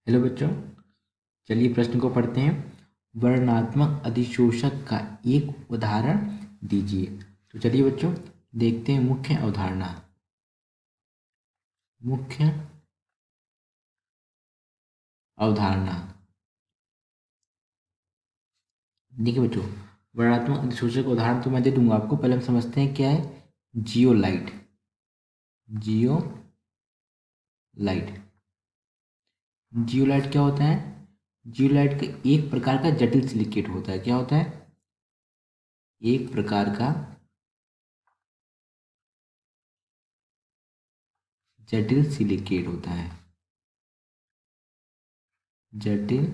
Hello बच्चों, चलिए प्रश्न को पढ़ते हैं। वर्णनात्मक अधिशोषक का एक उदाहरण दीजिए। तो चलिए बच्चों, देखते हैं मुख्य अवधारणा। मुख्य अवधारणा देखिए बच्चों, वर्णनात्मक अधिशोषक का उदाहरण तो मैं दे दूंगा आपको। पहले हम समझते हैं क्या है जियोलाइट। जियोलाइट जियोलाइट क्या होता है? जियोलाइट का एक प्रकार का जटिल सिलिकेट होता है। क्या होता है? एक प्रकार का जटिल सिलिकेट होता है। जटिल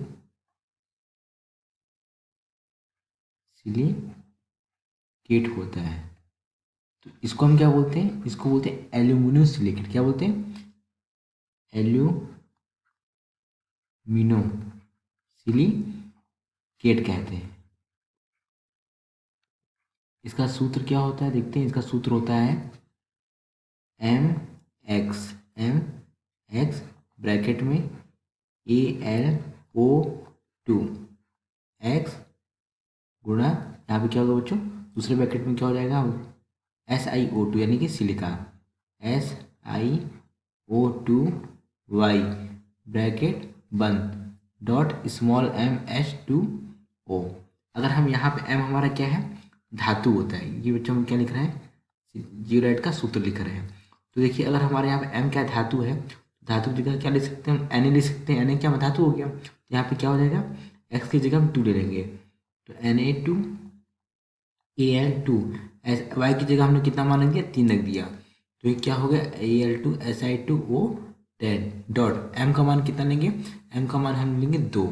सिलिकेट होता है। तो इसको हम क्या बोलते हैं? इसको बोलते हैं एल्यूमिनो सिलिकेट। क्या बोलते हैं? एल्यूमिनो सिलिकेट कहते हैं। इसका सूत्र क्या होता है देखते हैं। इसका सूत्र होता है एम एक्स ब्रैकेट में AlO2 एक्स गुणा, यहाँ पे क्या होगा बच्चों, दूसरे ब्रैकेट में क्या हो जाएगा, SiO2 यानी कि सिलिका, SiO2 ब्रैकेट बंद डॉट स्मॉल m H2O। अगर हम यहाँ पे m हमारा क्या है, धातु होता है। ये बच्चों हम क्या लिख रहे हैं, जियोलाइट का सूत्र लिख रहे हैं। तो देखिए, अगर हमारे यहाँ पे m क्या धातु है, धातु की जगह क्या लिख सकते हैं हम, Na लिख सकते हैं। Na क्या धातु हो गया, यहाँ पे क्या हो जाएगा, x की जगह हम 2 ले लेंगे, तो Na2Al2, y की जगह हमने कितना मान रख दिया, 3 रख दिया। तो ये क्या हो गया, Al2Si2O10 डॉट m का मान कितना लेंगे, m का मान हम लेंगे 2,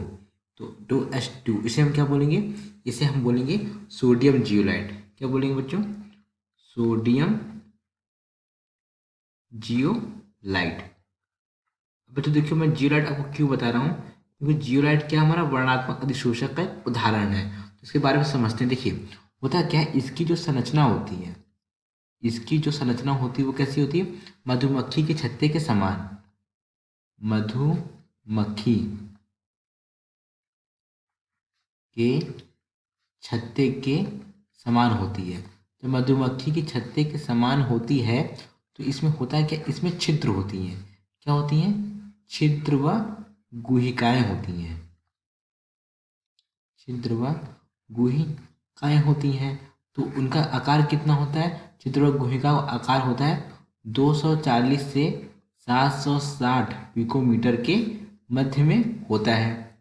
तो 2H2। इसे हम क्या बोलेंगे, इसे हम बोलेंगे सोडियम जियोलाइट। क्या बोलेंगे बच्चों, सोडियम जियोलाइट। अब तो देखियो, मैं जियोलाइट आपको क्यों बता रहा हूँ, क्योंकि जियोलाइट क्या हमारा वर्णनात्मक अधिशोषक का एक उदाहरण है। तो इसके बारे में समझते हैं। देखिए, होता क्या है, इसकी जो संरचना होती है, इसकी जो संरचना होती है वो कैसी होती है, मधुमक्खी के छत्ते के समान। मधुमक्खी के छत्ते के समान होती है। तो मधुमक्खी की छत्ते के समान होती है, तो इसमें होता है क्या, इसमें छिद्र होती हैं। क्या होती हैं, छिद्र व गुहिकाएं होती हैं। छिद्र व गुहिकाएं होती हैं। तो उनका आकार कितना होता है, छिद्र व गुहिका का आकार होता है 240 से 760 पिकोमीटर के मध्य में होता है।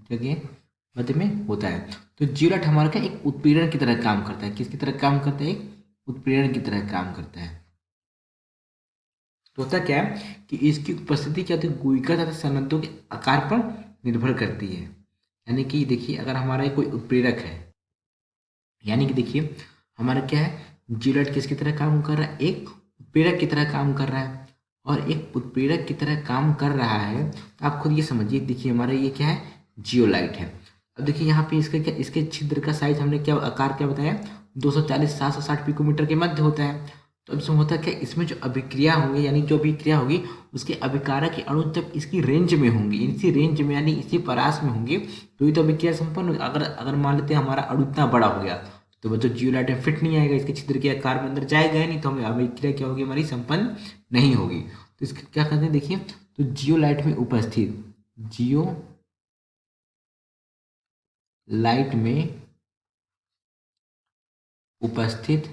जगह मध्य में होता है। तो जियोलाइट हमारा क्या, एक उत्पीड़न की तरह काम करता है। किसकी तरह काम करता है, एक उत्पीड़न की तरह काम करता है। तो होता क्या है कि इसकी उपस्थिति क्या होती है, गुहिका तथा संरंध्रों के आकार पर निर्भर करती है। यानी कि देखिए, अगर हमारा कोई उत्प्रेरक है, यानी कि देखिए हमारा क्या है, जियोलाइट किसकी तरह काम कर रहा है, एक उत्प्रेरक की तरह काम कर रहा है। और एक उत्प्रेरक की तरह काम कर रहा है, तो आप खुद ये समझिए। देखिए, हमारा ये क्या है, जियोलाइट है। अब देखिए यहाँ पे इसका क्या, इसके छिद्र का साइज हमने क्या, आकार क्या बताया, 240 760 पिकोमीटर के मध्य होता है। तो अब इसमें होता क्या, इसमें जो अभिक्रिया होंगी, यानी जो अभिक्रिया होगी, उसके अभिकारक के अणु जब इसकी रेंज में होंगे, इसी रेंज में यानी इसी परास में होंगे, तो ये तो अभिक्रिया संपन्न होगी। अगर अगर मान लेते हैं हमारा अणु इतना बड़ा हो गया, तो बच्चों जियोलाइट में फिट नहीं आएगा, इसके छिद्र के आकार में अंदर जाएगा ही नहीं, तो हमें अभिक्रिया क्या होगी, हमारी संपन्न नहीं होगी। तो इसका क्या करते हैं, देखिए, तो जियोलाइट में उपस्थित, जियोलाइट में उपस्थित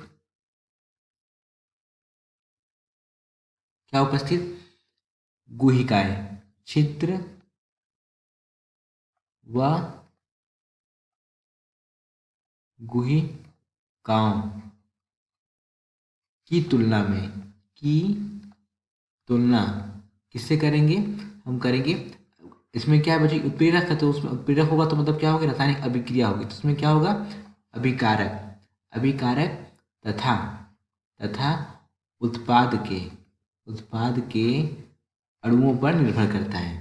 क्या उपस्थित, गुहिकाएं, छिद्र व गुहिकाओं की तुलना में, की तुलना किससे करेंगे, हम करेंगे, इसमें क्या है बच्चे, उत्प्रेरक है, तो उसमें उत्प्रेरक होगा तो मतलब क्या होगी, रासायनिक अभिक्रिया होगी, तो उसमें क्या होगा, अभिकारक, अभिकारक तथा तथा उत्पाद के, उत्पाद के अणुओं पर निर्भर करता है।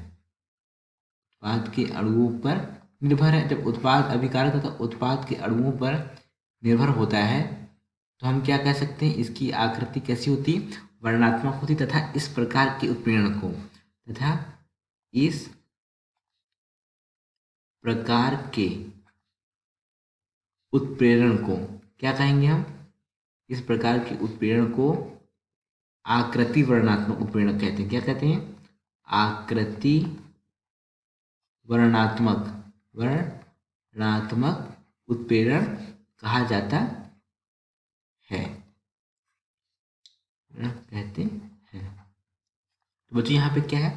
उत्पाद के अणुओं पर निर्भर है। जब उत्पाद अभिकारक तथा उत्पाद के अणुओं पर निर्भर होता है, तो हम क्या कह सकते हैं, इसकी आकृति कैसी होती है, वर्णनात्मक होती तथा इस प्रकार के उत्प्रेरण को क्या कहेंगे हम? इस प्रकार के उत्प्रेरण को आकृति वर्णनात्मक उत्प्रेरण कहते हैं। क्या कहते हैं? आकृति वर्णनात्मक उत्प्रेरण कहा जाता है, कहते हैं। तो बच्चों यहाँ पे क्या है,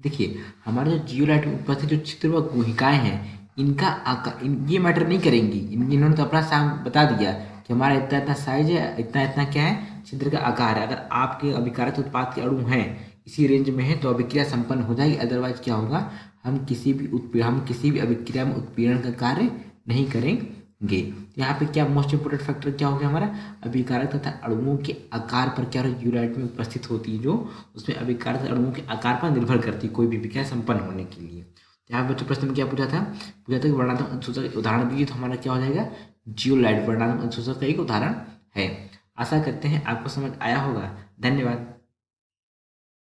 देखिए हमारे जो जियोलाइट में उपस्थित जो छिद्र व गुहिकाएं हैं, इनका आकार ये मैटर नहीं करेंगी। इन्होंने तो अपना साम बता दिया कि हमारा इतना इतना साइज है, इतना इतना क्या है, छिद्र का आकार है। अगर आपके अभिकारक उत्पाद के अणु हैं इसी रेंज में है तो अभिक्रिया संपन्न हो जाएगी, अदरवाइज क्या होगा, हम किसी भी अभिक्रिया में उत्पीड़न का कार्य नहीं करेंगे। यहाँ पे क्या मोस्ट इंपोर्टेंट फैक्टर क्या हो गया हमारा, अभिकारक तथा अणुओं के आकार पर क्या जियोलाइट में उपस्थित होती है, जो उसमें अभिकारक अणुओं के आकार पर निर्भर करती है कोई भी विक्रिया संपन्न होने के लिए। तो यहाँ बच्चों प्रश्न में क्या पूछा था कि वर्णनात्मक अधिसूचक उदाहरण दीजिए, तो हमारा क्या हो जाएगा, जियोलाइट वर्णनात्मक अधिसूचक का एक उदाहरण है। आशा करते हैं आपको समझ आया होगा। धन्यवाद।